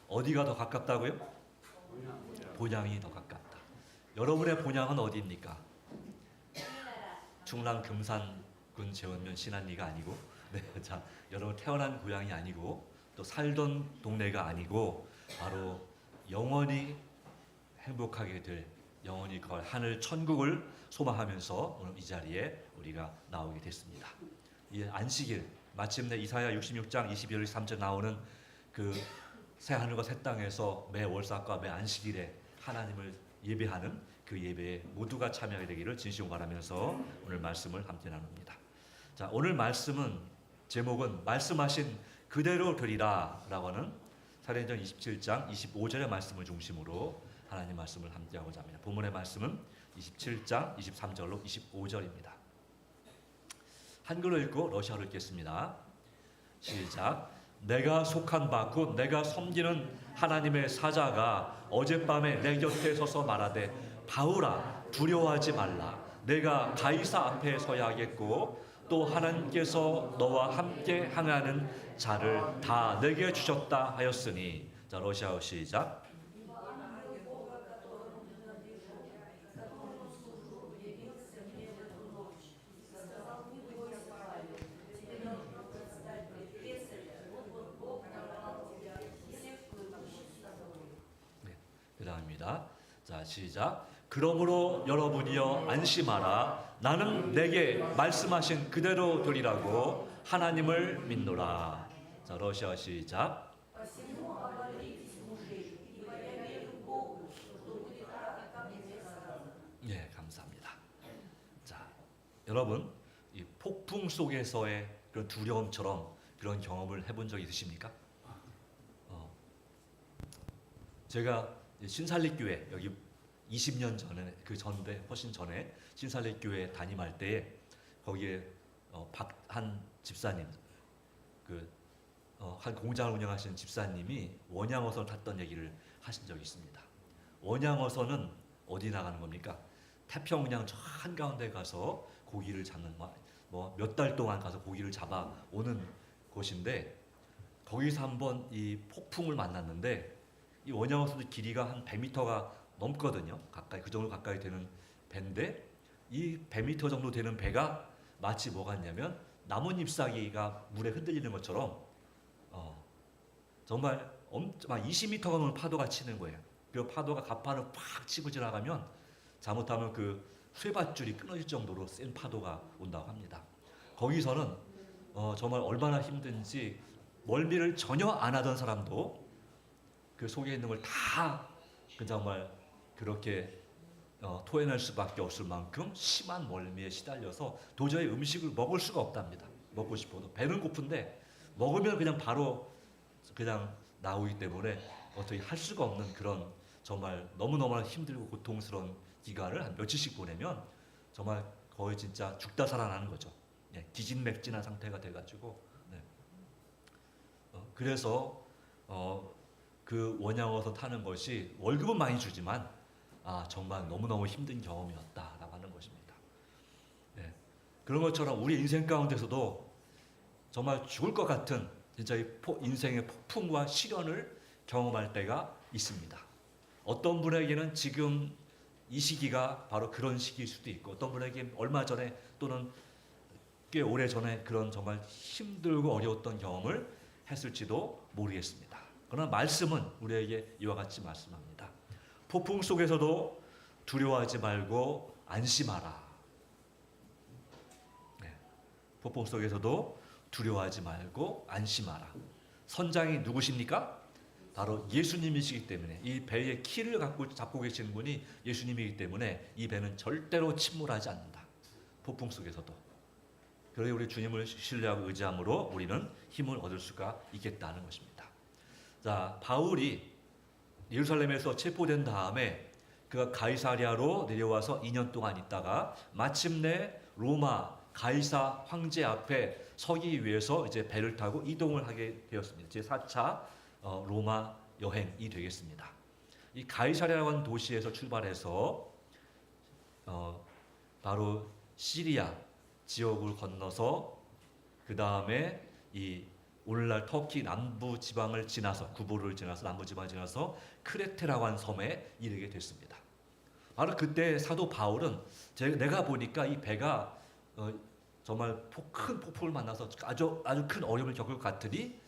어디가 더 가깝다고요? 본향이 더 가깝다. 여러분의 본향은 어디입니까? 충남 금산군 제원면 신안리가 아니고, 네, 자, 여러분 태어난 고향이 아니고 또 살던 동네가 아니고 바로 영원히 행복하게 될 영원히 걸 하늘 천국을 소망하면서 오늘 이 자리에 우리가 나오게 됐습니다. 이 안식일 마침내 이사야 66장 22절 3절 나오는 그 새 하늘과 새 땅에서 매 월삭과 매 안식일에 하나님을 예배하는 그 예배에 모두가 참여하게 되기를 진심으로 바라면서 오늘 말씀을 함께 나눕니다. 자, 오늘 말씀은 제목은 말씀하신 그대로 되리라 라고 하는 사도행전 27장 25절의 말씀을 중심으로 하나님 말씀을 함께 하고자 합니다. 본문의 말씀은 27장 23절로 25절입니다. 한글로 읽고 러시아로 읽겠습니다. 시작. 내가 속한 바 곧 내가 섬기는 하나님의 사자가 어젯밤에 내 곁에 서서 말하되 바울아 두려워하지 말라. 내가 가이사 앞에 서야 하겠고 또 하나님께서 너와 함께 항하는 자를 다 내게 주셨다 하였으니. 자, 러시아어 시작. 그다음입니다. 자, 시작. 그러므로 여러분이여 안심하라. 나는 내게 말씀하신 그대로 되리라고 하나님을 믿노라. 자, 러시아 시작. 네, 감사합니다. 자, 여러분 이 폭풍 속에서의 그런 두려움처럼 그런 경험을 해본 적 있으십니까? 제가 신살립교회 여기 20년 전에 그 전에 훨씬 전에 신살립교회 담임할 때에 거기에 박한 집사님 한 공장을 운영하시는 집사님이 원양어선을 탔던 얘기를 하신 적이 있습니다. 원양어선은 어디 나가는 겁니까? 태평양 저 한가운데 가서 고기를 잡는 뭐 몇 달 동안 가서 고기를 잡아 오는 곳인데 거기서 한번 이 폭풍을 만났는데 이 원양어선의 길이가 한 100m가 넘거든요. 가까이 그 정도 가까이 되는 배인데 이 100m 정도 되는 배가 마치 뭐 같냐면 나뭇잎 사기가 물에 흔들리는 것처럼 정말 막 20m가 넘는 파도가 치는 거예요. 그 파도가 갑판을 팍 치고 지나가면 잘못하면 그 쇠밧줄이 끊어질 정도로 센 파도가 온다고 합니다. 거기서는 정말 얼마나 힘든지 멀미를 전혀 안 하던 사람도 그 속에 있는 걸 다 정말 그렇게 토해낼 수밖에 없을 만큼 심한 멀미에 시달려서 도저히 음식을 먹을 수가 없답니다. 먹고 싶어도 배는 고픈데 먹으면 그냥 바로 그냥 나오기 때문에 어떻게 할 수가 없는 그런 정말 너무너무 힘들고 고통스러운 기간을 한 며칠씩 보내면 정말 거의 진짜 죽다 살아나는 거죠. 예, 기진맥진한 상태가 돼가지고 네. 그래서 그 원양어선 타는 것이 월급은 많이 주지만 정말 너무너무 힘든 경험이었다라고 하는 것입니다. 네. 그런 것처럼 우리 인생 가운데서도 정말 죽을 것 같은 진짜 인생의 폭풍과 시련을 경험할 때가 있습니다. 어떤 분에게는 지금 이 시기가 바로 그런 시기일 수도 있고 어떤 분에게 얼마 전에 또는 꽤 오래 전에 그런 정말 힘들고 어려웠던 경험을 했을지도 모르겠습니다. 그러나 말씀은 우리에게 이와 같이 말씀합니다. 폭풍 속에서도 두려워하지 말고 안심하라. 네. 폭풍 속에서도 두려워하지 말고 안심하라. 선장이 누구십니까? 바로 예수님이시기 때문에 이 배의 키를 잡고 계시는 분이 예수님이기 때문에 이 배는 절대로 침몰하지 않는다. 폭풍 속에서도. 그러니 우리 주님을 신뢰하고 의지함으로 우리는 힘을 얻을 수가 있겠다는 것입니다. 자, 바울이 예루살렘에서 체포된 다음에 그가 가이사랴로 내려와서 2년 동안 있다가 마침내 로마 가이사 황제 앞에 서기 위해서 이제 배를 타고 이동을 하게 되었습니다. 제 4차 로마 여행이 되겠습니다. 이 가이사랴라고 하는 도시에서 출발해서 바로 시리아 지역을 건너서 그 다음에 이 오늘날 터키 남부 지방을 지나서 구보를 지나서 남부 지방을 지나서 크레테라고 하는 섬에 이르게 됐습니다. 바로 그때 사도 바울은 내가 보니까 이 배가 정말 큰 폭풍을 만나서 아주 큰 어려움을 겪을 것 같으니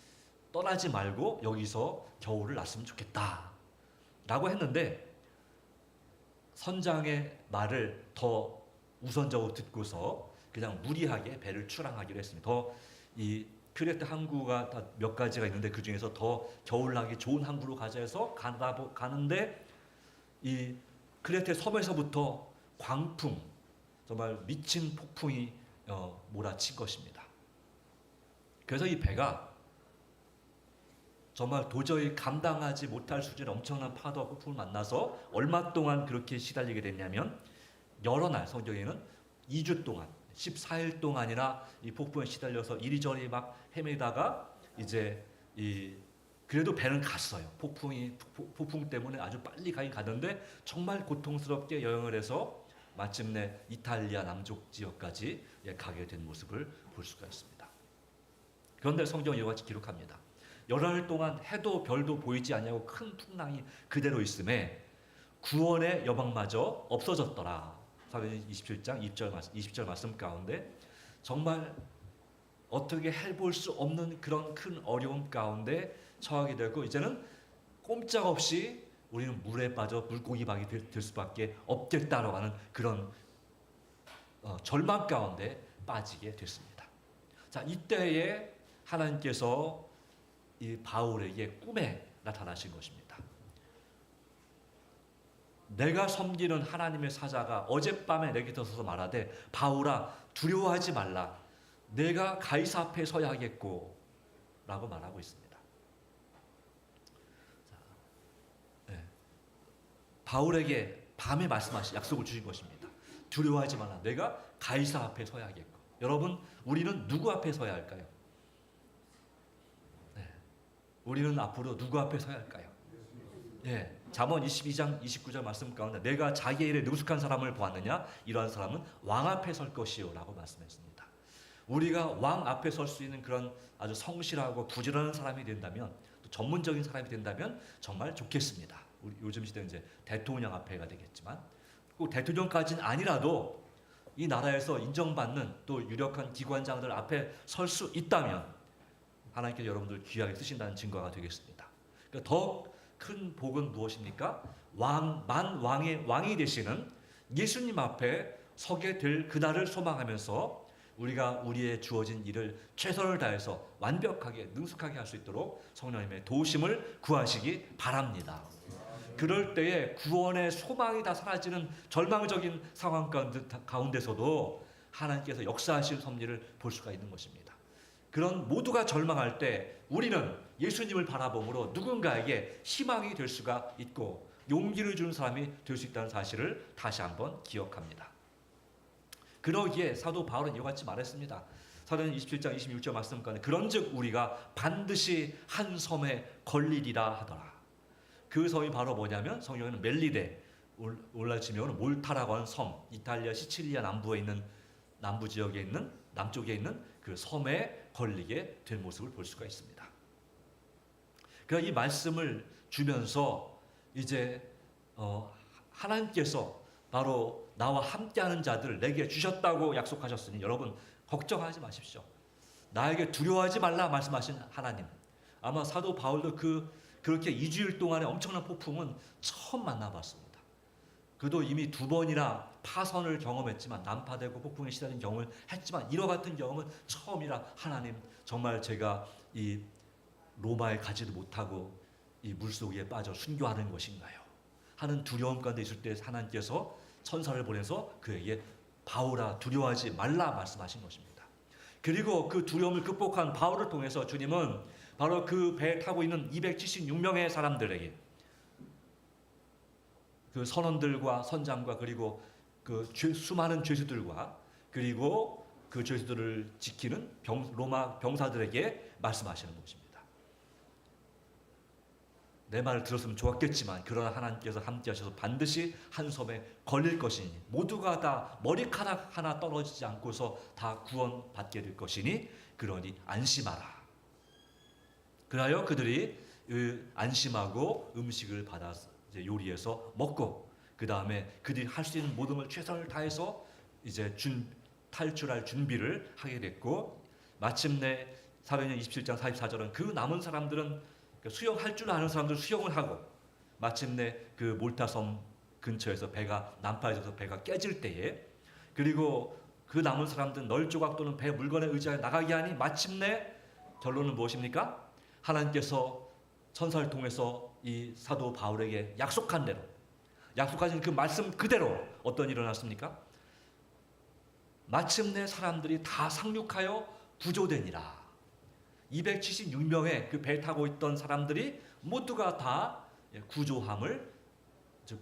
떠나지 말고 여기서 겨울을 났으면 좋겠다 라고 했는데, 선장의 말을 더 우선적으로 듣고서 그냥 무리하게 배를 출항하기로 했습니다. 이 크레테 항구가 몇 가지가 있는데 그 중에서 더 겨울나기 좋은 항구로 가자 해서 가는데, 이 크레테 섬에서부터 광풍, 정말 미친 폭풍이 몰아친 것입니다. 그래서 이 배가 정말 도저히 감당하지 못할 수준의 엄청난 파도와 폭풍을 만나서 얼마 동안 그렇게 시달리게 됐냐면, 여러 날, 성경에는 2주 동안 14일 동안이나 이 폭풍에 시달려서 이리저리 막 헤매다가 이제 그래도 배는 갔어요. 폭풍 때문에 아주 빨리 가긴 가는데 정말 고통스럽게 여행을 해서 마침내 이탈리아 남쪽 지역까지 가게 된 모습을 볼 수가 있습니다. 그런데 성경은 이와 같이 기록합니다. 열흘 동안 해도 별도 보이지 않냐고 큰 풍랑이 그대로 있음에 구원의 여망마저 없어졌더라. 사도행전 27장 20절 말씀 가운데 정말 어떻게 해볼 수 없는 그런 큰 어려움 가운데 처하게 되고, 이제는 꼼짝없이 우리는 물에 빠져 물고기박이 될 수밖에 없겠다라고 하는 그런 절망 가운데 빠지게 됐습니다. 자, 이때에 하나님께서 이 바울에게 꿈에 나타나신 것입니다. 내가 섬기는 하나님의 사자가 어젯밤에 내게 들어서서 말하되, 바울아 두려워하지 말라, 내가 가이사 앞에 서야 하겠고 라고 말하고 있습니다. 자, 네. 바울에게 밤에 말씀하신 약속을 주신 것입니다. 두려워하지 말라, 내가 가이사 앞에 서야 하겠고. 여러분, 우리는 누구 앞에 서야 할까요? 우리는 앞으로 누구 앞에 서야 할까요? 예, 잠언 22장 29절 말씀 가운데 내가 자기의 일에 능숙한 사람을 보았느냐? 이러한 사람은 왕 앞에 설 것이요 라고 말씀했습니다. 우리가 왕 앞에 설 수 있는 그런 아주 성실하고 부지런한 사람이 된다면, 또 전문적인 사람이 된다면 정말 좋겠습니다. 우리 요즘 시대는 이제 대통령 앞에가 되겠지만, 꼭 대통령까지는 아니라도 이 나라에서 인정받는 또 유력한 기관장들 앞에 설 수 있다면 하나님께서 여러분들 귀하게 쓰신다는 증거가 되겠습니다. 그러니까 더 큰 복은 무엇입니까? 왕이 되시는 예수님 앞에 서게 될 그날을 소망하면서 우리가 우리의 주어진 일을 최선을 다해서 완벽하게 능숙하게 할 수 있도록 성령님의 도우심을 구하시기 바랍니다. 그럴 때에 구원의 소망이 다 사라지는 절망적인 상황 가운데서도 하나님께서 역사하실 섭리를 볼 수가 있는 것입니다. 그런 모두가 절망할 때 우리는 예수님을 바라봄으로 누군가에게 희망이 될 수가 있고 용기를 주는 사람이 될 수 있다는 사실을 다시 한번 기억합니다. 그러기에 사도 바울은 이와 같이 말했습니다. 사도행전 27장 26절 말씀 가운데 그런즉 우리가 반드시 한 섬에 걸리리라 하더라. 그 섬이 바로 뭐냐면 성경에는 멜리데, 오늘날 지명으로 몰타라고 하는 섬, 이탈리아 시칠리아 남부에 있는 남부 지역에 있는 남쪽에 있는 그 섬에 걸리게 된 모습을 볼 수가 있습니다. 그러니까 이 말씀을 주면서 이제 하나님께서 바로 나와 함께하는 자들 내게 주셨다고 약속하셨으니 여러분 걱정하지 마십시오. 나에게 두려워하지 말라 말씀하신 하나님. 아마 사도 바울도 그렇게 2주일 동안의 엄청난 폭풍은 처음 만나봤습니다. 그도 이미 2번이나 파선을 경험했지만 난파되고 폭풍에 시달린 경험을 했지만 이와 같은 경험은 처음이라, 하나님 정말 제가 이 로마에 가지도 못하고 이 물속에 빠져 순교하는 것인가요? 하는 두려움 가운데 있을 때 하나님께서 천사를 보내서 그에게 바울아 두려워하지 말라 말씀하신 것입니다. 그리고 그 두려움을 극복한 바울을 통해서 주님은 바로 그 배에 타고 있는 276명의 사람들에게 그 선원들과 선장과 그리고 그 수많은 죄수들과 그리고 그 죄수들을 지키는 로마 병사들에게 말씀하시는 것입니다. 내 말을 들었으면 좋았겠지만 그러나 하나님께서 함께 하셔서 반드시 한 섬에 걸릴 것이니 모두가 다 머리카락 하나 떨어지지 않고서 다 구원받게 될 것이니 그러니 안심하라. 그리하여 그들이 안심하고 음식을 받아서 이제 요리해서 먹고, 그 다음에 그들이 할 수 있는 모든 걸 최선을 다해서 이제 탈출할 준비를 하게 됐고, 마침내 사도행전 27장 44절은 그 남은 사람들은 수영할 줄 아는 사람들 수영을 하고, 마침내 그 몰타섬 근처에서 난파에서 배가 깨질 때에, 그리고 그 남은 사람들은 널조각 또는 배 물건에 의지하여 나가게 하니 마침내 결론은 무엇입니까? 하나님께서 천사를 통해서 이 사도 바울에게 약속한 대로, 약속하신 그 말씀 그대로 어떤 일이 일어났습니까? 마침내 사람들이 다 상륙하여 구조되니라. 276명의 그 배 타고 있던 사람들이 모두가 다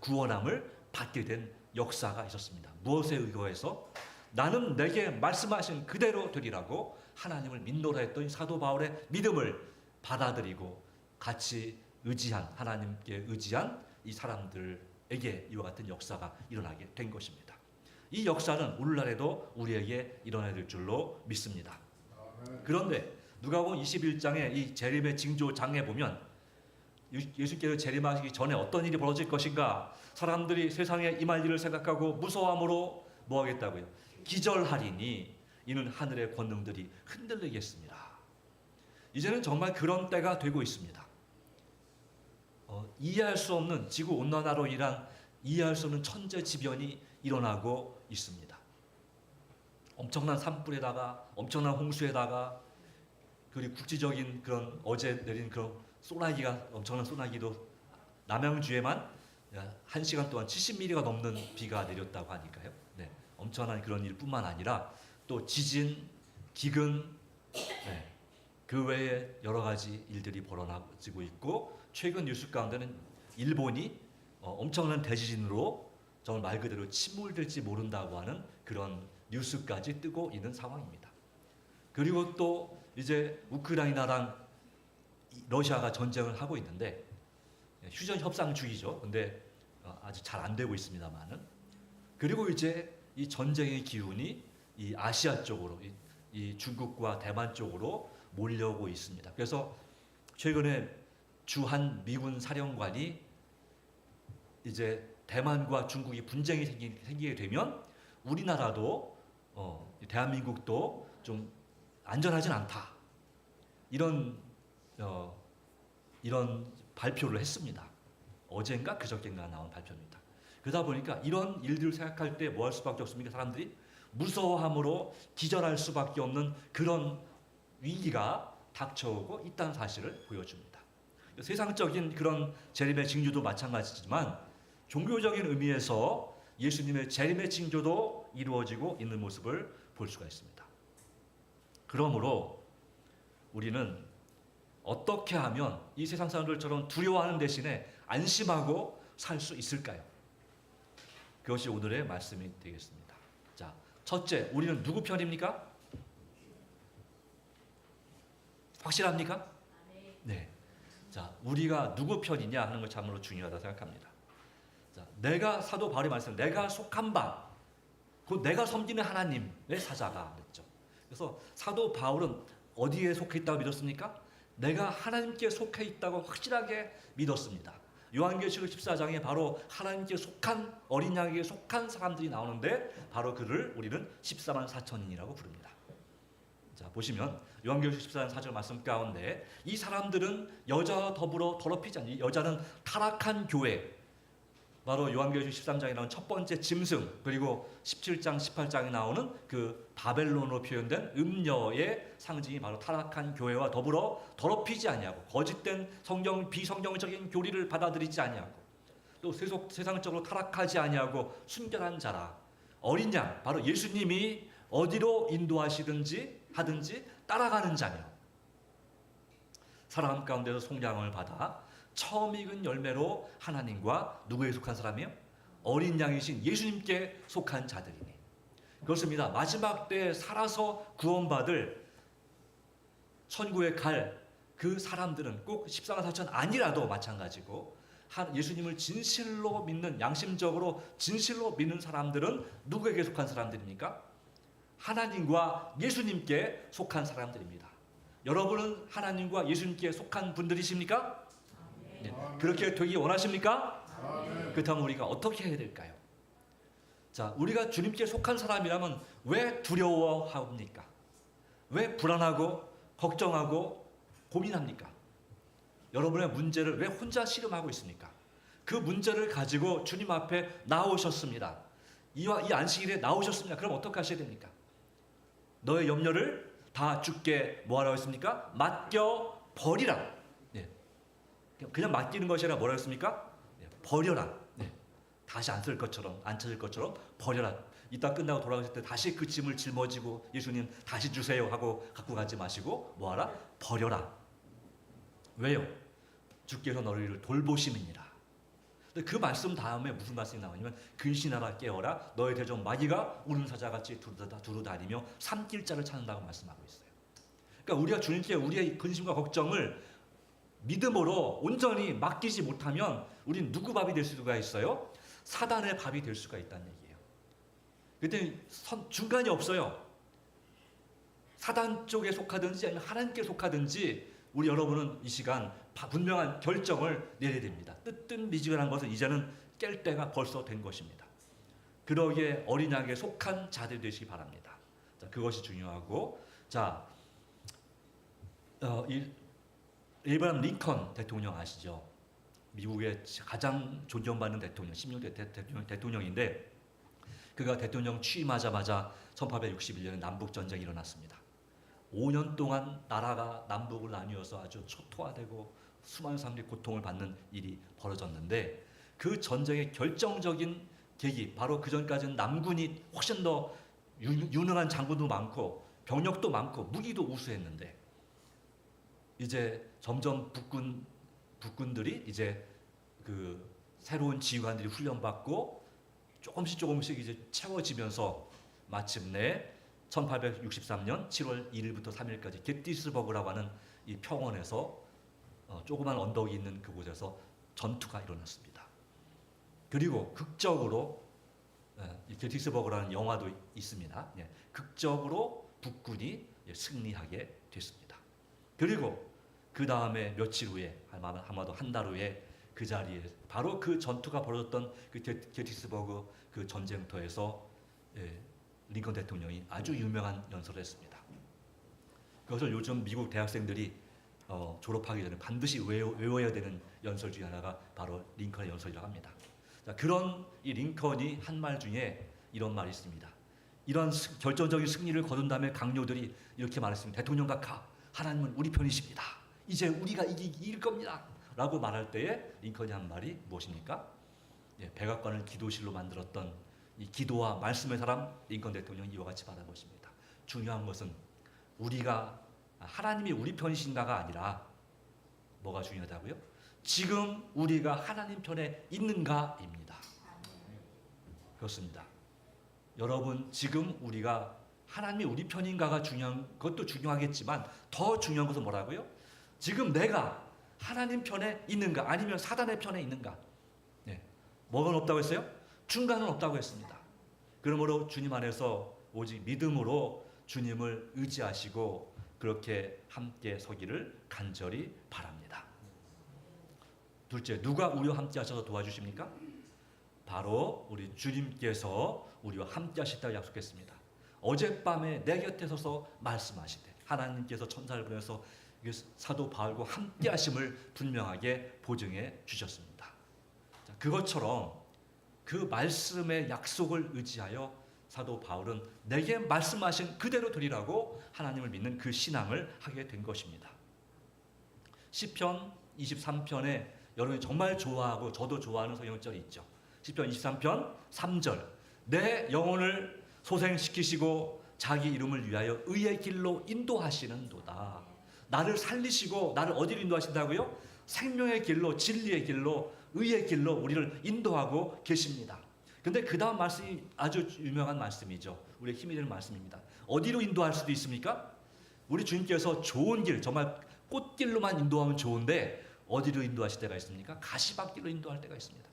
구원함을 받게 된 역사가 있었습니다. 무엇에 의거해서? 나는 내게 말씀하신 그대로 되리라고 하나님을 믿노라 했던 사도 바울의 믿음을 받아들이고 같이 하나님께 의지한 이 사람들에게 이와 같은 역사가 일어나게 된 것입니다. 이 역사는 오늘날에도 우리에게 일어나야 될 줄로 믿습니다. 그런데 누가복음 21장의 이 재림의 징조장에 보면 예수께서 재림하시기 전에 어떤 일이 벌어질 것인가, 사람들이 세상에 임할 일을 생각하고 무서워함으로 뭐 하겠다고요? 기절하리니 이는 하늘의 권능들이 흔들리겠습니다. 이제는 정말 그런 때가 되고 있습니다. 이해할 수 없는 지구온난화로 인한 이해할 수 없는 천재지변이 일어나고 있습니다. 엄청난 산불에다가 엄청난 홍수에다가, 그리고 국지적인 그런 어제 내린 그런 엄청난 소나기도 남양주에만 1시간 동안 70mm가 넘는 비가 내렸다고 하니까요. 네, 엄청난 그런 일뿐만 아니라 또 지진, 기근, 그 외에 여러 가지 일들이 벌어지고 있고, 최근 뉴스 가운데는 일본이 엄청난 대지진으로 정말 말 그대로 침몰될지 모른다고 하는 그런 뉴스까지 뜨고 있는 상황입니다. 그리고 또 이제 우크라이나랑 러시아가 전쟁을 하고 있는데, 휴전 협상 중이죠. 근데 아주 잘 안 되고 있습니다만은, 그리고 이제 이 전쟁의 기운이 이 아시아 쪽으로, 이 중국과 대만 쪽으로 몰려오고 있습니다. 그래서 최근에 주한 미군 사령관이 이제 대만과 중국이 분쟁이 생기게 되면 우리나라도 대한민국도 좀 안전하진 않다, 이런 발표를 했습니다. 어젠가 그저께인가 나온 발표입니다. 그러다 보니까 이런 일들을 생각할 때 뭐 할 수밖에 없습니까? 사람들이 무서워함으로 기절할 수밖에 없는 그런 위기가 닥쳐오고 있다는 사실을 보여줍니다. 세상적인 그런 재림의 징조도 마찬가지지만 종교적인 의미에서 예수님의 재림의 징조도 이루어지고 있는 모습을 볼 수가 있습니다. 그러므로 우리는 어떻게 하면 이 세상 사람들처럼 두려워하는 대신에 안심하고 살 수 있을까요? 그것이 오늘의 말씀이 되겠습니다. 자, 첫째, 우리는 누구 편입니까? 확실합니까? 네. 자, 우리가 누구 편이냐 하는 것 참으로 중요하다고 생각합니다. 자, 내가 사도 바울이 말씀, 내가 속한 바, 곧 내가 섬기는 하나님의 사자가 됐죠. 그래서 사도 바울은 어디에 속해 있다고 믿었습니까? 내가 하나님께 속해 있다고 확실하게 믿었습니다. 요한계시록 14장에 바로 하나님께 속한, 어린 양에게 속한 사람들이 나오는데 바로 그를 우리는 14만 4천인이라고 부릅니다. 자, 보시면 요한계시록 14장 4절 말씀 가운데 이 사람들은 여자와 더불어 더럽히지 않니, 여자는 타락한 교회, 바로 요한계시록 13장에 나오는 첫 번째 짐승, 그리고 17장 18장에 나오는 그 바벨론으로 표현된 음녀의 상징이 바로 타락한 교회와 더불어 더럽히지 아니하고 거짓된 비성경적인 교리를 받아들이지 아니하고 또 세상적으로 타락하지 아니하고 순결한 자라. 어린 양, 바로 예수님이 어디로 인도하시든지 하든지 따라가는 자며 사람 가운데서 속량을 받아 처음 익은 열매로 하나님과 누구에 속한 사람이요? 어린 양이신 예수님께 속한 자들이니. 그렇습니다. 마지막 때에 살아서 구원받을 천국에 갈 그 사람들은 꼭 14만 4천 아니라도 마찬가지고, 예수님을 진실로 믿는, 양심적으로 진실로 믿는 사람들은 누구에게 속한 사람들입니까? 하나님과 예수님께 속한 사람들입니다. 여러분은 하나님과 예수님께 속한 분들이십니까? 네. 그렇게 되기 원하십니까? 그렇다면 우리가 어떻게 해야 될까요? 자, 우리가 주님께 속한 사람이라면 왜 두려워합니까? 왜 불안하고 걱정하고 고민합니까? 여러분의 문제를 왜 혼자 씨름하고 있습니까? 그 문제를 가지고 주님 앞에 나오셨습니다. 이 안식일에 나오셨습니다. 그럼 어떻게 하셔야 됩니까? 너의 염려를 다 주께 뭐하라고 했습니까? 맡겨 버리라. 네. 그냥 맡기는 것이 아니라 뭐라고 했습니까? 네. 버려라. 네. 다시 안 쓸 것처럼, 안 찾을 것처럼 버려라. 이따 끝나고 돌아오실 때 다시 그 짐을 짊어지고 예수님 다시 주세요 하고 갖고 가지 마시고 뭐하라? 버려라. 왜요? 주께서 너희를 돌보심이니라. 그 말씀 다음에 무슨 말씀이 나오냐면 근신하라 깨어라 너의 대적 마귀가 우는 사자같이 두루다니며 삼킬자를 찾는다고 말씀하고 있어요. 그러니까 우리가 주님께 우리의 근심과 걱정을 믿음으로 온전히 맡기지 못하면 우리는 누구 밥이 될 수가 있어요? 사단의 밥이 될 수가 있다는 얘기예요. 그때 중간이 없어요. 사단 쪽에 속하든지 아니면 하나님께 속하든지 우리 여러분은 이 시간 분명한 결정을 내려야 됩니다. 뜨뜻미지근한 것은 이제는 깰 때가 벌써 된 것입니다. 그러기에 어린 양에 속한 자들 되시기 바랍니다. 자, 그것이 중요하고, 자, 에이브러함 링컨 대통령 아시죠? 미국의 가장 존경받는 대통령, 16대 대통령인데 그가 대통령 취임하자마자 1861년에 남북 전쟁이 일어났습니다. 5년 동안 나라가 남북을 나뉘어서 아주 초토화되고 수많은 사람들이 고통을 받는 일이 벌어졌는데 그 전쟁의 결정적인 계기, 바로 그 전까지는 남군이 훨씬 더 유능한 장군도 많고 병력도 많고 무기도 우수했는데 이제 점점 북군들이 이제 그 새로운 지휘관들이 훈련받고 조금씩 이제 채워지면서 마침내 1863년 7월 1일부터 3일까지 게티스버그라고 하는 이 평원에서 조그만 언덕이 있는 그곳에서 전투가 일어났습니다. 그리고 극적으로 이 게티스버그라는 영화도 있습니다. 극적으로 북군이 승리하게 됐습니다. 그리고 그 다음에 며칠 후에 아마도 한 달 후에 그 자리에 바로 그 전투가 벌어졌던 그 게티스버그 그 전쟁터에서 링컨 대통령이 아주 유명한 연설을 했습니다. 그것을 요즘 미국 대학생들이 졸업하기 전에 반드시 외워야 되는 연설 중에 하나가 바로 링컨의 연설이라고 합니다. 자, 그런 이 링컨이 한 말 중에 이런 말이 있습니다. 이런 결정적인 승리를 거둔 다음에 강요들이 이렇게 말했습니다. 대통령 각하, 하나님은 우리 편이십니다. 이제 우리가 이길 겁니다. 라고 말할 때에 링컨이 한 말이 무엇입니까? 백악관을 기도실로 만들었던 이 기도와 말씀의 사람 링컨 대통령이 이와 같이 말한 것입니다. 중요한 것은 우리가 하나님이 우리 편이신가가 아니라 뭐가 중요하다고요? 지금 우리가 하나님 편에 있는가입니다. 그렇습니다. 여러분, 지금 우리가 하나님이 우리 편인가가 중요한 것도 중요하겠지만 더 중요한 것은 뭐라고요? 지금 내가 하나님 편에 있는가 아니면 사단의 편에 있는가? 뭐가 없다고 했어요? 중간은 없다고 했습니다. 그러므로 주님 안에서 오직 믿음으로 주님을 의지하시고 그렇게 함께 서기를 간절히 바랍니다. 둘째, 누가 우리와 함께 하셔서 도와주십니까? 바로 우리 주님께서 우리와 함께 하시다고 약속했습니다. 어젯밤에 내 곁에 서서 말씀하시되 하나님께서 천사를 보내서 사도 바울과 함께 하심을 분명하게 보증해 주셨습니다. 자, 그것처럼 그 말씀의 약속을 의지하여 사도 바울은 내게 말씀하신 그대로 되리라고 하나님을 믿는 그 신앙을 하게 된 것입니다. 시편 23편에 여러분이 정말 좋아하고 저도 좋아하는 성경절이 있죠. 시편 23편 3절 내 영혼을 소생시키시고 자기 이름을 위하여 의의 길로 인도하시는도다. 나를 살리시고 나를 어디로 인도하신다고요? 생명의 길로, 진리의 길로, 의의 길로 우리를 인도하고 계십니다. 근데 그 다음 말씀이 아주 유명한 말씀이죠. 우리의 힘이 되는 말씀입니다. 어디로 인도할 수도 있습니까? 우리 주님께서 좋은 길, 정말 꽃길로만 인도하면 좋은데 어디로 인도하실 때가 있습니까? 가시밭길로 인도할 때가 있습니다.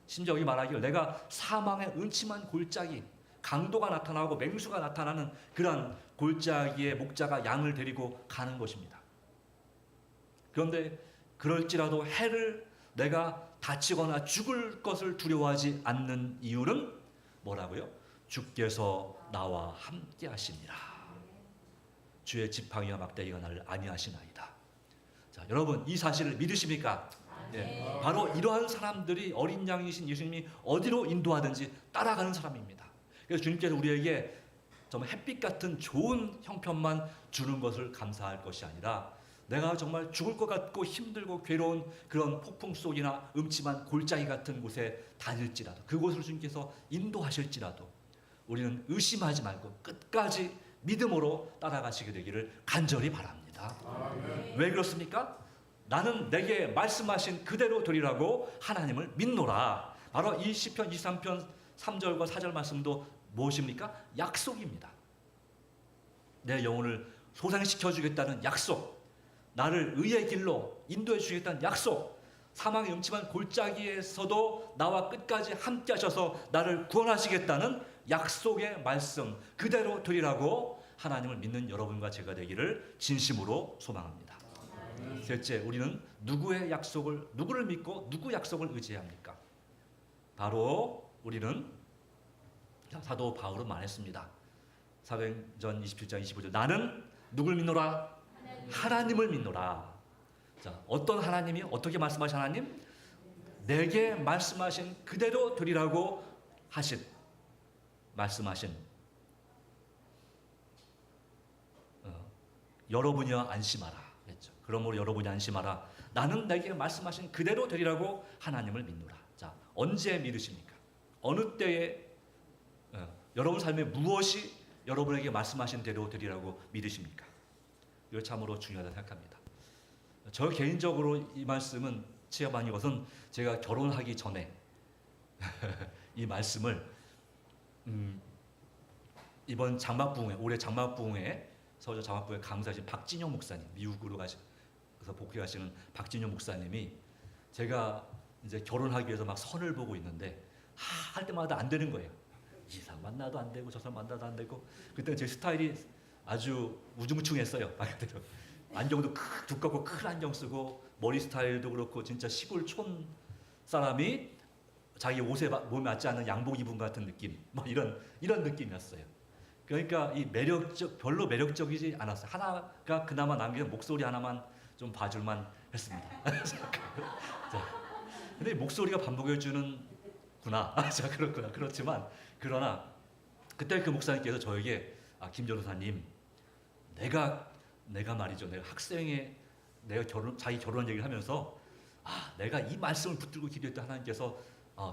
심지어 여기 말하기를 내가 사망의 음침한 골짜기, 강도가 나타나고 맹수가 나타나는 그러한 골짜기에 목자가 양을 데리고 가는 것입니다. 그런데 그럴지라도 해를 내가 다치거나 죽을 것을 두려워하지 않는 이유는 뭐라고요? 주께서 나와 함께 하시니라. 주의 지팡이와 막대기가 나를 안위하시나이다. 자, 여러분 이 사실을 믿으십니까? 네. 바로 이러한 사람들이 어린 양이신 예수님이 어디로 인도하든지 따라가는 사람입니다. 그래서 주님께서 우리에게 정말 햇빛 같은 좋은 형편만 주는 것을 감사할 것이 아니라 내가 정말 죽을 것 같고 힘들고 괴로운 그런 폭풍 속이나 음침한 골짜기 같은 곳에 다닐지라도 그곳을 주님께서 인도하실지라도 우리는 의심하지 말고 끝까지 믿음으로 따라가시게 되기를 간절히 바랍니다. 왜 그렇습니까? 나는 내게 말씀하신 그대로 되리라고 하나님을 믿노라. 바로 이 시편 23편 3절과 4절 말씀도 무엇입니까? 약속입니다. 내 영혼을 소생시켜주겠다는 약속, 나를 의의 길로 인도해 주시겠다는 약속, 사망의 음침한 골짜기에서도 나와 끝까지 함께 하셔서 나를 구원하시겠다는 약속의 말씀 그대로 되리라고 하나님을 믿는 여러분과 제가 되기를 진심으로 소망합니다. 셋째, 우리는 누구의 약속을, 누구를 믿고 누구 약속을 의지합니까? 바로 우리는 사도 바울은 말했습니다. 사도행전 27장 25절 나는 누굴 믿노라? 하나님을 믿노라. 자, 어떤 하나님이 어떻게 말씀하신 하나님? 내게 말씀하신 그대로 되리라고 말씀하신 여러분이여 안심하라 했죠. 그러므로 여러분이 안심하라. 나는 내게 말씀하신 그대로 되리라고 하나님을 믿노라. 자, 언제 믿으십니까? 어느 때에 여러분 삶에 무엇이 여러분에게 말씀하신 대로 되리라고 믿으십니까? 이거 참으로 중요하다고 생각합니다. 저 개인적으로 이 말씀은 체험한 것은 제가 결혼하기 전에 이 말씀을 이번 장막부흥회, 올해 장막부흥회 서울대 장막부흥회 강사신 박진영 목사님, 미국으로 가서 복귀하시는 박진영 목사님이 제가 이제 결혼하기 위해서 막 선을 보고 있는데 할 때마다 안 되는 거예요. 이 사람 만나도 안 되고 저 사람 만나도 안 되고 그때 제 스타일이 아주 우중충했어요. 안경도 두껍고 큰 안경 쓰고 머리 스타일도 그렇고 진짜 시골 촌 사람이 자기 옷에 몸에 맞지 않는 양복 입은 같은 느낌, 뭐 이런 느낌이었어요. 그러니까 이 별로 매력적이지 않았어요. 하나가 그나마 남긴 목소리 하나만 좀 봐줄만 했습니다. 근데 목소리가 반복해주는구나. 자, 그렇구나. 그렇지만 그러나 그때 그 목사님께서 저에게 김 전도사님, 내가 말이죠. 내가 학생의 내가 자기 결혼 얘기를 하면서 내가 이 말씀을 붙들고 기도했던 하나님께서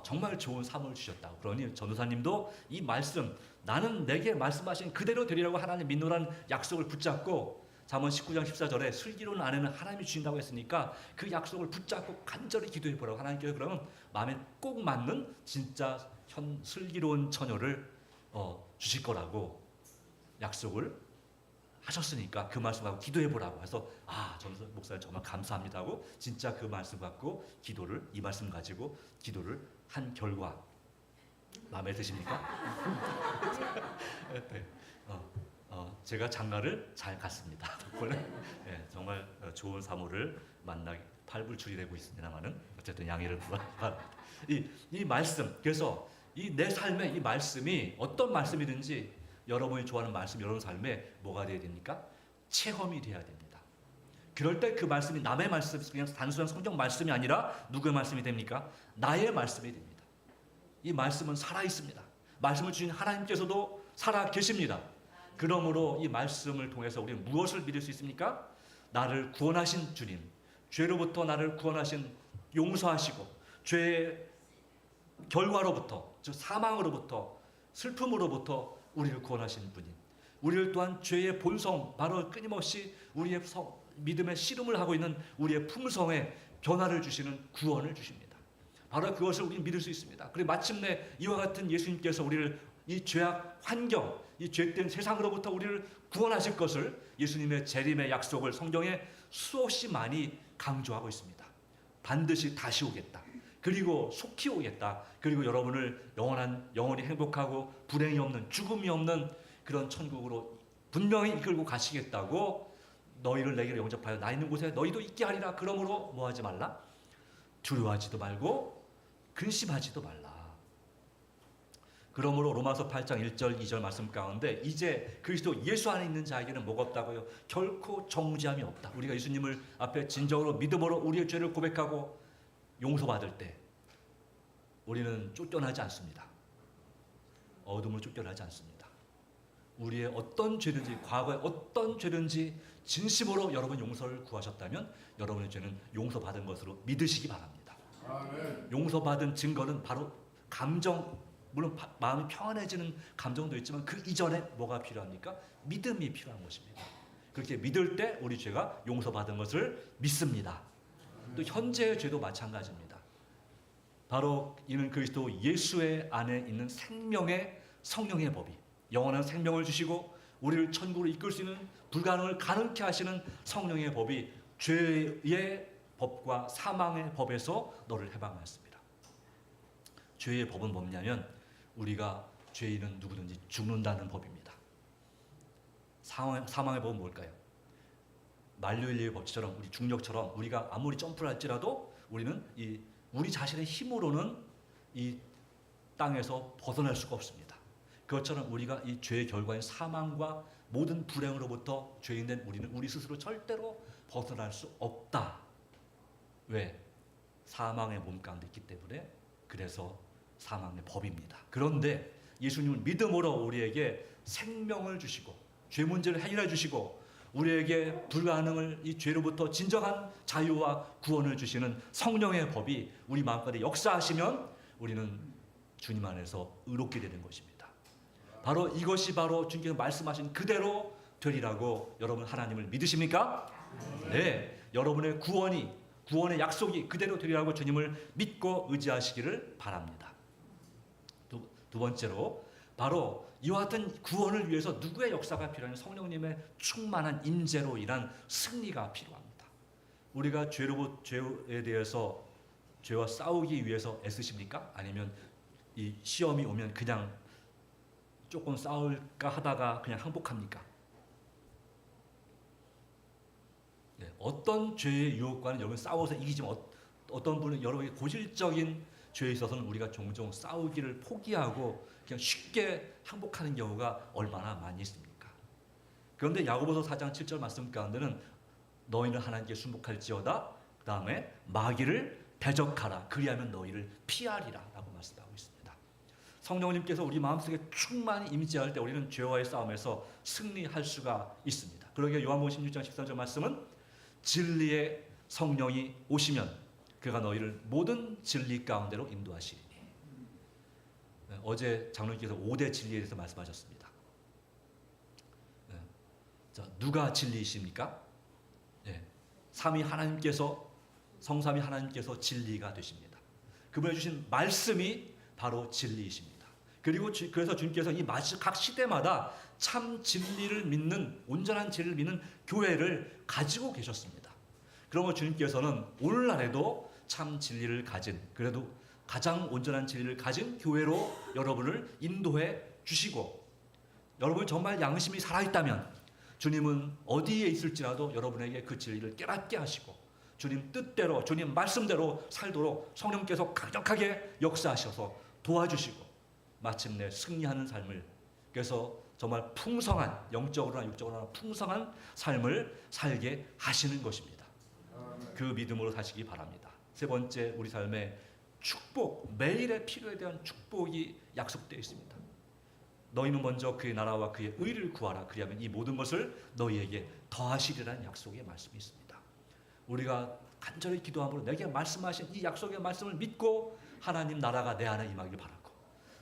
정말 좋은 삶을 주셨다고. 그러니 전도사님도 이 말씀, 나는 내게 말씀하신 그대로 되리라고 하나님 믿노라는 약속을 붙잡고 잠언 19장 14절에 슬기로운 아내는 하나님이 주신다고 했으니까 그 약속을 붙잡고 간절히 기도해 보라고 하나님께서 그러면 마음에 꼭 맞는 진짜 슬기로운 처녀를 주실 거라고 약속을 하셨으니까 그 말씀 갖고 기도해 보라고 해서 전도 목사님 정말 감사합니다 하고 진짜 그 말씀 갖고 이 말씀 가지고 기도를 한 결과 마음에 드십니까? 네. 제가 장가를 잘 갔습니다. 덕분에 네, 정말 좋은 사모를 만나게 팔불출이되고 있습니다만은 어쨌든 양해를 구합니다. 이 말씀, 그래서 이 내 삶의 이 말씀이 어떤 말씀이든지 여러분이 좋아하는 말씀, 여러분 삶에 뭐가 되어야 됩니까? 체험이 돼야 됩니다. 그럴 때 그 말씀이 남의 말씀, 그냥 단순한 성경 말씀이 아니라 누구의 말씀이 됩니까? 나의 말씀이 됩니다. 이 말씀은 살아 있습니다. 말씀을 주신 하나님께서도 살아 계십니다. 그러므로 이 말씀을 통해서 우리는 무엇을 믿을 수 있습니까? 나를 구원하신 주님, 죄로부터 나를 구원하신, 용서하시고 죄의 결과로부터, 즉 사망으로부터, 슬픔으로부터 우리를 구원하신 분인, 우리를 또한 죄의 본성, 바로 끊임없이 우리의 믿음의 씨름을 하고 있는 우리의 품성에 변화를 주시는 구원을 주십니다. 바로 그것을 우리는 믿을 수 있습니다. 그리고 마침내 이와 같은 예수님께서 우리를 이 죄악 환경, 이 죄된 세상으로부터 우리를 구원하실 것을 예수님의 재림의 약속을 성경에 수없이 많이 강조하고 있습니다. 반드시 다시 오겠다. 그리고 속히 오겠다. 그리고 여러분을 영원히 행복하고 불행이 없는, 죽음이 없는 그런 천국으로 분명히 이끌고 가시겠다고 너희를 내게로 영접하여 나 있는 곳에 너희도 있게 하리라. 그러므로 뭐하지 말라? 두려워하지도 말고 근심하지도 말라. 그러므로 로마서 8장 1절 2절 말씀 가운데 이제 그리스도 예수 안에 있는 자에게는 뭐가 없다고요? 결코 정죄함이 없다. 우리가 예수님을 앞에 진정으로 믿음으로 우리의 죄를 고백하고 용서받을 때 우리는 쫓겨나지 않습니다. 어둠으로 쫓겨나지 않습니다. 우리의 어떤 죄든지, 과거의 어떤 죄든지 진심으로 여러분 용서를 구하셨다면 여러분의 죄는 용서받은 것으로 믿으시기 바랍니다. 아멘. 용서받은 증거는 바로 감정, 물론 마음이 평안해지는 감정도 있지만 그 이전에 뭐가 필요합니까? 믿음이 필요한 것입니다. 그렇게 믿을 때 우리 죄가 용서받은 것을 믿습니다. 또 현재의 죄도 마찬가지입니다. 바로 이는 그리스도 예수의 안에 있는 생명의 성령의 법이 영원한 생명을 주시고 우리를 천국으로 이끌 수 있는 불가능을 가능케 하시는 성령의 법이 죄의 법과 사망의 법에서 너를 해방하였습니다. 죄의 법은 뭐냐면 우리가 죄인은 누구든지 죽는다는 법입니다. 사망의 법은 뭘까요? 만료인류의 법칙처럼 우리 중력처럼 우리가 아무리 점프를 할지라도 우리는 우리 자신의 힘으로는 이 땅에서 벗어날 수가 없습니다. 그것처럼 우리가 이 죄의 결과인 사망과 모든 불행으로부터 죄인된 우리는 우리 스스로 절대로 벗어날 수 없다. 왜? 사망의 몸 가운데 있기 때문에. 그래서 사망의 법입니다. 그런데 예수님은 믿음으로 우리에게 생명을 주시고 죄 문제를 해결해 주시고 우리에게 불가능을 이 죄로부터 진정한 자유와 구원을 주시는 성령의 법이 우리 마음가운데 역사하시면 우리는 주님 안에서 의롭게 되는 것입니다. 바로 이것이 바로 주님께서 말씀하신 그대로 되리라고 여러분 하나님을 믿으십니까? 네, 여러분의 구원의 약속이 그대로 되리라고 주님을 믿고 의지하시기를 바랍니다. 두 번째로 바로 이와 같은 구원을 위해서 누구의 역사가 필요하냐? 성령님의 충만한 임재로 인한 승리가 필요합니다. 우리가 죄에 대해서 죄와 싸우기 위해서 애쓰십니까? 아니면 이 시험이 오면 그냥 조금 싸울까 하다가 그냥 항복합니까? 네, 어떤 죄의 유혹과는 여러분 싸워서 이기지만 어떤 분은 여러분의 고질적인 죄에 있어서는 우리가 종종 싸우기를 포기하고 그냥 쉽게 항복하는 경우가 얼마나 많이 있습니까? 그런데 야고보서 4장 7절 말씀 가운데는 너희는 하나님께 순복할지어다 그 다음에 마귀를 대적하라 그리하면 너희를 피하리라 라고 말씀하고 있습니다. 성령님께서 우리 마음속에 충만히 임재할 때 우리는 죄와의 싸움에서 승리할 수가 있습니다. 그러기에 요한복음 16장 13절 말씀은 진리의 성령이 오시면 그가 너희를 모든 진리 가운데로 인도하시리니. 어제 장로님께서 5대 진리에 대해서 말씀하셨습니다. 자, 누가 진리이십니까? 삼위 하나님께서 성삼위 하나님께서 진리가 되십니다. 그분이 주신 말씀이 바로 진리이십니다. 그리고 그래서 주님께서 이 각 시대마다 참 진리를 믿는 온전한 진리를 믿는 교회를 가지고 계셨습니다. 그러면 주님께서는 오늘날에도 참 진리를 가진 그래도 가장 온전한 진리를 가진 교회로 여러분을 인도해 주시고 여러분이 정말 양심이 살아있다면 주님은 어디에 있을지라도 여러분에게 그 진리를 깨닫게 하시고 주님 뜻대로 주님 말씀대로 살도록 성령께서 강력하게 역사하셔서 도와주시고 마침내 승리하는 삶을 그래서 정말 풍성한 영적으로나 육적으로나 풍성한 삶을 살게 하시는 것입니다. 그 믿음으로 사시기 바랍니다. 세 번째 우리 삶에 축복 매일의 필요에 대한 축복이 약속되어 있습니다. 너희는 먼저 그의 나라와 그의 의를 구하라 그리하면 이 모든 것을 너희에게 더하시리라는 약속의 말씀이 있습니다. 우리가 간절히 기도함으로 내게 말씀하신 이 약속의 말씀을 믿고 하나님 나라가 내 안에 임하길 바라고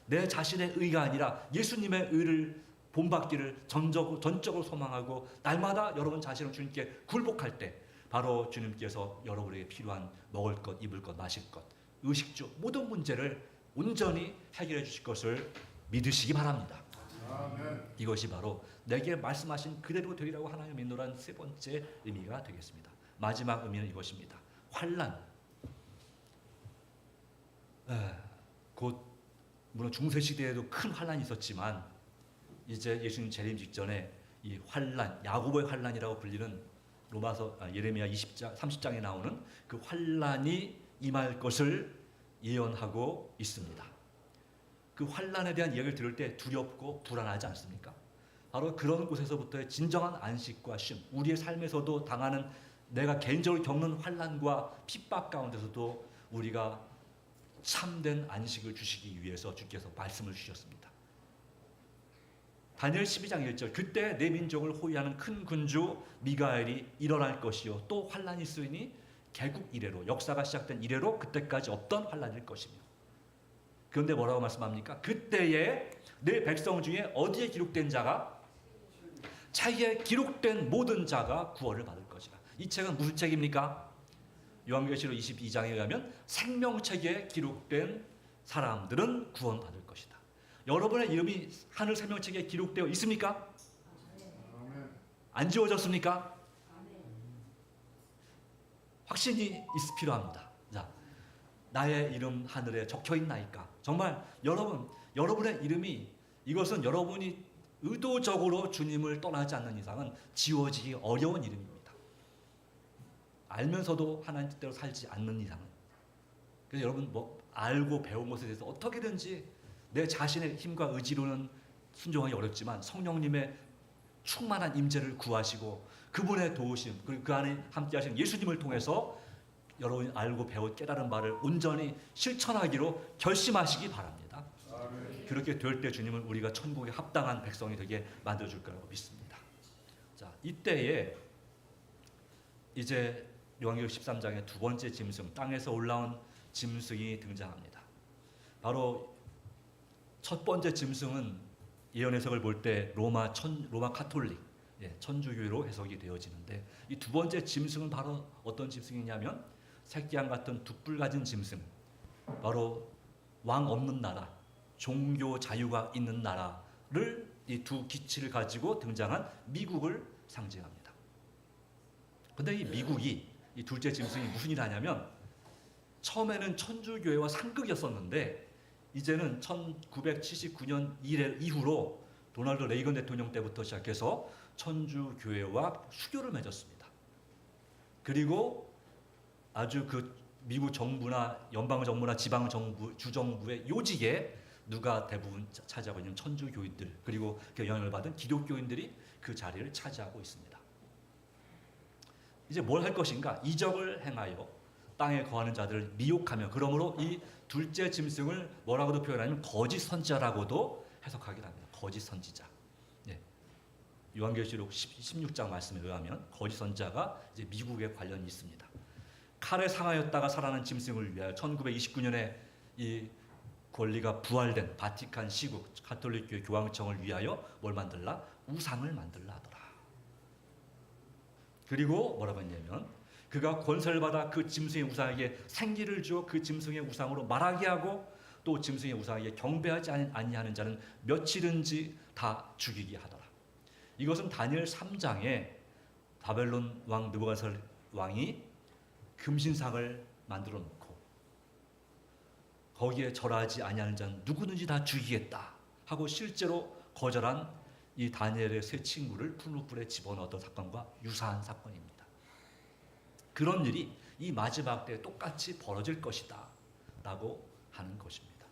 내 자신의 의가 아니라 예수님의 의를 본받기를 전적으로 소망하고 날마다 여러분 자신을 주님께 굴복할 때 바로 주님께서 여러분에게 필요한 먹을 것, 입을 것, 마실 것, 의식주 모든 문제를 온전히 해결해 주실 것을 믿으시기 바랍니다. 아멘. 이것이 바로 내게 말씀하신 그대로 되리라고 하나님 믿노란 세 번째 의미가 되겠습니다. 마지막 의미는 이것입니다. 환난. 곧 물론 중세 시대에도 큰 환난이 있었지만 이제 예수님 재림 직전에 이 환란, 야고보의 환란이라고 불리는 예레미야 20장 30장에 나오는 그 환란이 임할 것을 예언하고 있습니다. 그 환란에 대한 이야기를 들을 때 두렵고 불안하지 않습니까? 바로 그런 곳에서부터의 진정한 안식과 쉼, 우리의 삶에서도 당하는 내가 개인적으로 겪는 환란과 핍박 가운데서도 우리가 참된 안식을 주시기 위해서 주께서 말씀을 주셨습니다. 다니엘 12장 1절 그때 내 민족을 호위하는 큰 군주 미가엘이 일어날 것이요 또 환란이 있으니 개국 이래로 역사가 시작된 이래로 그때까지 없던 환란일 것이며 그런데 뭐라고 말씀합니까? 그때에 내 백성 중에 어디에 기록된 자가 책에 기록된 모든 자가 구원을 받을 것이라. 이 책은 무슨 책입니까? 요한계시록 22장에 의하면 생명책에 기록된 사람들은 구원받을 것이다. 여러분의 이름이 하늘 생명책에 기록되어 있습니까? 안 지워졌습니까? 확신이 필요합니다. 자, 나의 이름 하늘에 적혀있나이까? 정말 여러분의 이름이 이것은 여러분이 의도적으로 주님을 떠나지 않는 이상은 지워지기 어려운 이름입니다. 알면서도 하나님 뜻대로 살지 않는 이상은. 그래서 여러분 알고 배운 것에 대해서 어떻게든지 내 자신의 힘과 의지로는 순종하기 어렵지만 성령님의 충만한 임재를 구하시고 그분의 도우심 그리고 그 안에 함께 하시는 예수님을 통해서 여러분이 알고 배워 깨달은 바를 온전히 실천하기로 결심하시기 바랍니다. 아멘. 그렇게 될 때 주님은 우리가 천국에 합당한 백성이 되게 만들어줄 거라고 믿습니다. 자, 이때에 이제 요한계시록 13장의 두 번째 짐승, 땅에서 올라온 짐승이 등장합니다. 바로 첫 번째 짐승은 예언 해석을 볼 때 로마 카톨릭, 천주교로 해석이 되어지는데 이 두 번째 짐승은 바로 어떤 짐승이냐면 새끼양 같은 두 뿔 가진 짐승, 바로 왕 없는 나라, 종교 자유가 있는 나라를 이 두 기치를 가지고 등장한 미국을 상징합니다. 그런데 이 미국이 이 둘째 짐승이 무슨 일을 하냐면 처음에는 천주교회와 상극이었었는데 이제는 1979년 이후로 도널드 레이건 대통령 때부터 시작해서 천주교회와 수교를 맺었습니다. 그리고 아주 그 미국 정부나 연방 정부나 지방 정부, 주정부의 요직에 누가 대부분 차지하고 있는 천주교인들 그리고 그 영향을 받은 기독교인들이 그 자리를 차지하고 있습니다. 이제 뭘 할 것인가? 이적을 행하여 땅에 거하는 자들을 미혹하며 그러므로 이 둘째 짐승을 뭐라고도 표현하냐면 거짓 선지자라고도 해석하기도 합니다. 거짓 선지자. 네. 요한계시록 16장 말씀에 의하면 거짓 선지자가 이제 미국에 관련이 있습니다. 칼에 상하였다가 살아난 짐승을 위하여 1929년에 이 권리가 부활된 바티칸 시국 가톨릭교회 교황청을 위하여 뭘 만들라? 우상을 만들라 하더라. 그리고 뭐라고 했냐면 그가 권세를 받아 그 짐승의 우상에게 생기를 주어 그 짐승의 우상으로 말하게 하고 또 짐승의 우상에게 경배하지 아니하는 자는 며칠은지 다 죽이게 하더라. 이것은 다니엘 3장에 바벨론 왕 느부갓네살 왕이 금신상을 만들어 놓고 거기에 절하지 아니하는 자는 누구든지 다 죽이겠다 하고 실제로 거절한 이 다니엘의 세 친구를 푸른 불에 집어넣었던 사건과 유사한 사건입니다. 그런 일이 이 마지막 때에 똑같이 벌어질 것이다 라고 하는 것입니다.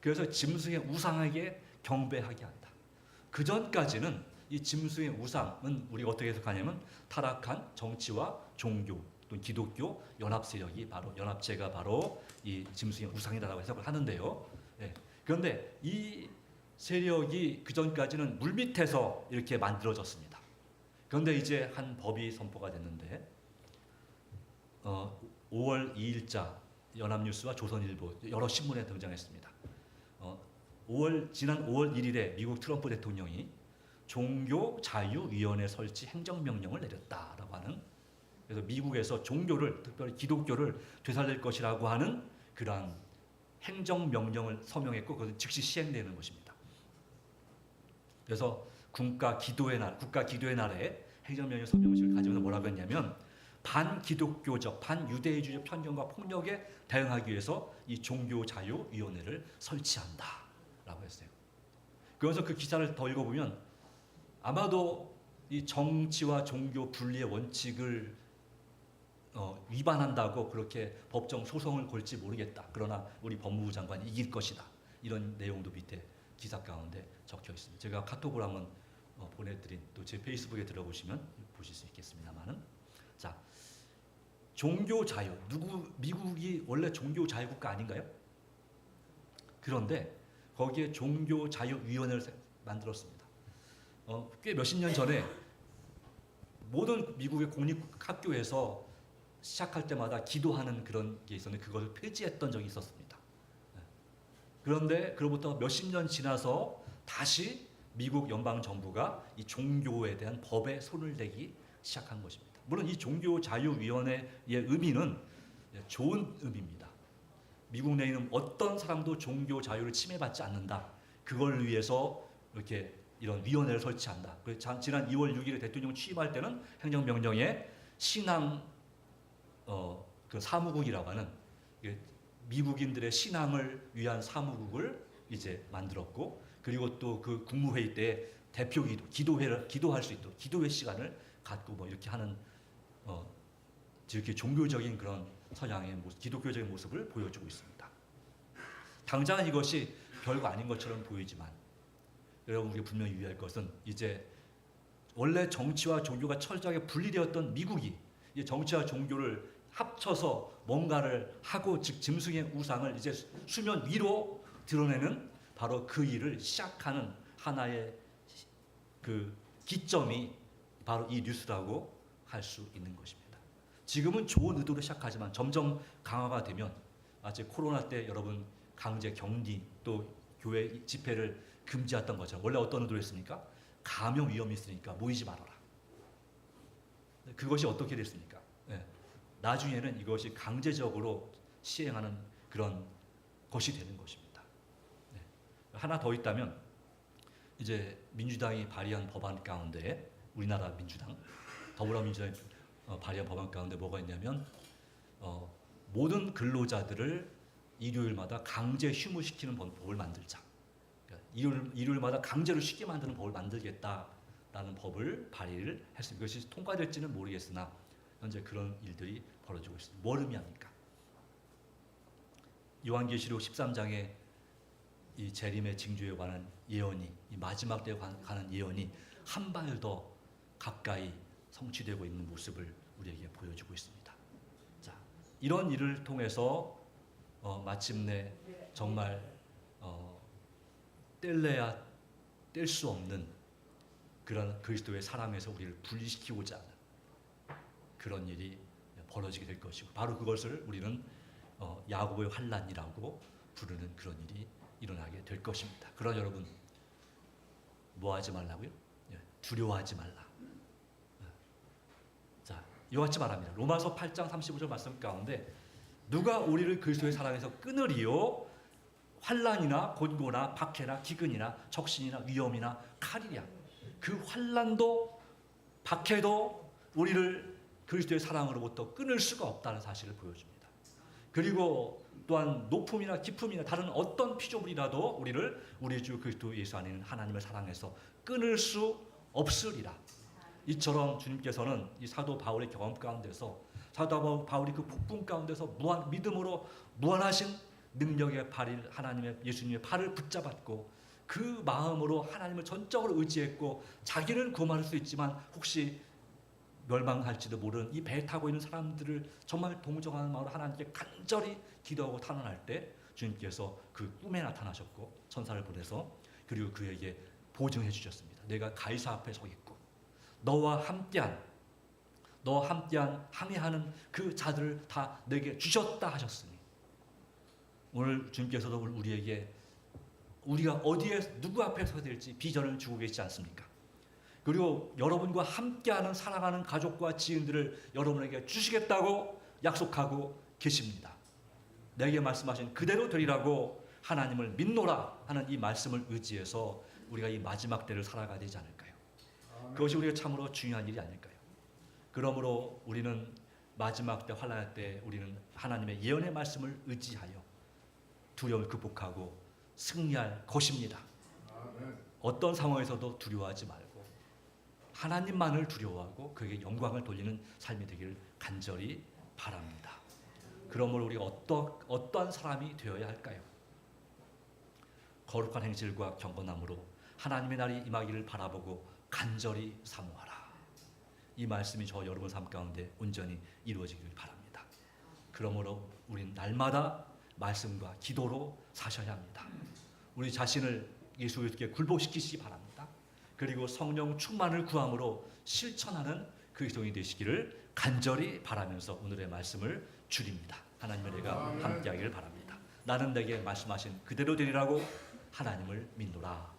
그래서 짐승의 우상에게 경배하게 한다. 그 전까지는 이 짐승의 우상은 우리가 어떻게 해석하냐면 타락한 정치와 종교 또 기독교 연합세력이 바로 연합체가 바로 이 짐승의 우상이다라고 해석을 하는데요. 네. 그런데 이 세력이 그 전까지는 물밑에서 이렇게 만들어졌습니다. 그런데 이제 한 법이 선포가 됐는데 5월 2일자 연합뉴스와 조선일보 여러 신문에 등장했습니다. 지난 5월 1일에 미국 트럼프 대통령이 종교자유위원회 설치 행정명령을 내렸다라고 하는, 그래서 미국에서 종교를 특별히 기독교를 되살릴 것이라고 하는 그러한 행정명령을 서명했고 그것은 즉시 시행되는 것입니다. 그래서 국가 기도의 날에 행정명령 서명식을 가지면서 뭐라고 했냐면 반기독교적, 반유대주의적 편견과 폭력에 대응하기 위해서 이 종교자유위원회를 설치한다라고 했어요. 그래서 그 기사를 더 읽어보면 아마도 이 정치와 종교 분리의 원칙을 위반한다고 그렇게 법정 소송을 걸지 모르겠다. 그러나 우리 법무부 장관이 이길 것이다. 이런 내용도 밑에 기사 가운데 적혀 있습니다. 제가 카톡으로 한번 보내드린, 또 제 페이스북에 들어보시면 보실 수 있겠습니다만은, 자, 종교 자유, 미국이 원래 종교 자유국가 아닌가요? 그런데 거기에 종교 자유 위원회를 만들었습니다. 꽤 몇십 년 전에 모든 미국의 공립 학교에서 시작할 때마다 기도하는 그런 게 있었는데 그것을 폐지했던 적이 있었습니다. 그런데 그로부터 몇십 년 지나서 다시 미국 연방 정부가 이 종교에 대한 법에 손을 대기 시작한 것입니다. 물론 이 종교자유위원회의 의미는 좋은 의미입니다. 미국 내에는 어떤 사람도 종교 자유를 침해받지 않는다. 그걸 위해서 이렇게 이런 위원회를 설치한다. 지난 2월 6일에 대통령 취임할 때는 행정명령에 신앙 그 사무국이라고 하는 미국인들의 신앙을 위한 사무국을 이제 만들었고, 그리고 또 그 국무회의 때 대표 기도할 수 있도록 기도회 시간을 갖고 뭐 이렇게 하는 이렇게 종교적인 그런 서양의 기독교적인 모습을 보여주고 있습니다. 당장은 이것이 별거 아닌 것처럼 보이지만 여러분, 우리가 분명히 유의할 것은 이제 원래 정치와 종교가 철저하게 분리되었던 미국이 이 정치와 종교를 합쳐서 뭔가를 하고, 즉 짐승의 우상을 이제 수면 위로 드러내는 바로 그 일을 시작하는 하나의 그 기점이 바로 이 뉴스라고 할 수 있는 것입니다. 지금은 좋은 의도로 시작하지만 점점 강화가 되면, 마치 코로나 때 여러분 강제 격리 또 교회 집회를 금지했던 것처럼, 원래 어떤 의도로 했습니까? 감염 위험이 있으니까 모이지 말아라. 그것이 어떻게 됐습니까? 나중에는 이것이 강제적으로 시행하는 그런 것이 되는 것입니다. 하나 더 있다면, 이제 민주당이 발의한 법안 가운데, 우리나라 민주당, 더불어민주당이 발의한 법안 가운데 뭐가 있냐면, 모든 근로자들을 일요일마다 강제 휴무시키는 법을 만들자. 그러니까 일요일마다 강제로 쉬게 만드는 법을 만들겠다라는 법을 발의를 했습니다. 그것이 통과될지는 모르겠으나 현재 그런 일들이 벌어지고 있습니다. 뭘 의미합니까? 요한계시록 13장에 이 재림의 징조에 관한 예언이, 이 마지막 때에 관한 예언이 한 발 더 가까이 성취되고 있는 모습을 우리에게 보여주고 있습니다. 자, 이런 일을 통해서 마침내 정말 뗄래야 뗄 수 없는 그런 그리스도의 사랑에서 우리를 분리시키고자 하는 그런 일이 벌어지게 될 것이고, 바로 그것을 우리는 야곱의 환난이라고 부르는 그런 일이 일어나게 될 것입니다. 그러나 여러분, 뭐 하지 말라고요? 두려워하지 말라. 자, 이와 같이 말합니다. 로마서 8장 35절 말씀 가운데, 누가 우리를 그리스도의 사랑에서 끊으리요? 환난이나 곤고나 박해나 기근이나 적신이나 위험이나 칼이랴. 그 환난도 박해도 우리를 그리스도의 사랑으로부터 끊을 수가 없다는 사실을 보여줍니다. 그리고 또한 높음이나 깊음이나 다른 어떤 피조물이라도 우리를 우리 주 그리스도 예수 안에 있는 하나님의 사랑에서 끊을 수 없으리라. 이처럼 주님께서는 이 사도 바울의 경험 가운데서, 사도 바울이 그 폭풍 가운데서 믿음으로 무한하신 능력의 팔을, 하나님의 예수님의 팔을 붙잡았고, 그 마음으로 하나님을 전적으로 의지했고, 자기는 구원할 수 있지만 혹시 멸망할지도 모르는 이 배 타고 있는 사람들을 정말 동정하는 마음으로 하나님께 간절히 기도하고 탄원할 때, 주님께서 그 꿈에 나타나셨고 천사를 보내서, 그리고 그에게 보증해 주셨습니다. 내가 가이사 앞에 서 있고 너와 함께한 항해하는 그 자들을 다 내게 주셨다 하셨으니, 오늘 주님께서도 우리에게 우리가 어디에 누구 앞에 서야 될지 비전을 주고 계시지 않습니까? 그리고 여러분과 함께하는 사랑하는 가족과 지인들을 여러분에게 주시겠다고 약속하고 계십니다. 내게 말씀하신 그대로 되리라고 하나님을 믿노라 하는 이 말씀을 의지해서 우리가 이 마지막 때를 살아가야 되지 않을까요? 그것이 우리가 참으로 중요한 일이 아닐까요? 그러므로 우리는 마지막 때, 환난할 때 우리는 하나님의 예언의 말씀을 의지하여 두려움을 극복하고 승리할 것입니다. 어떤 상황에서도 두려워하지 말고 하나님만을 두려워하고 그에게 영광을 돌리는 삶이 되기를 간절히 바랍니다. 그러므로 우리가 어떠한 사람이 되어야 할까요? 거룩한 행실과 경건함으로 하나님의 날이 임하기를 바라보고 간절히 사모하라. 이 말씀이 저 여러분 삶 가운데 온전히 이루어지기를 바랍니다. 그러므로 우리는 날마다 말씀과 기도로 사셔야 합니다. 우리 자신을 예수 그리스도께 굴복시키시기 바랍니다. 그리고 성령 충만을 구함으로 실천하는 그리스도인이 되시기를 간절히 바라면서 오늘의 말씀을 줄입니다. 하나님의 은혜가 함께하기를 바랍니다. 나는 내게 말씀하신 그대로 되리라고 하나님을 믿노라.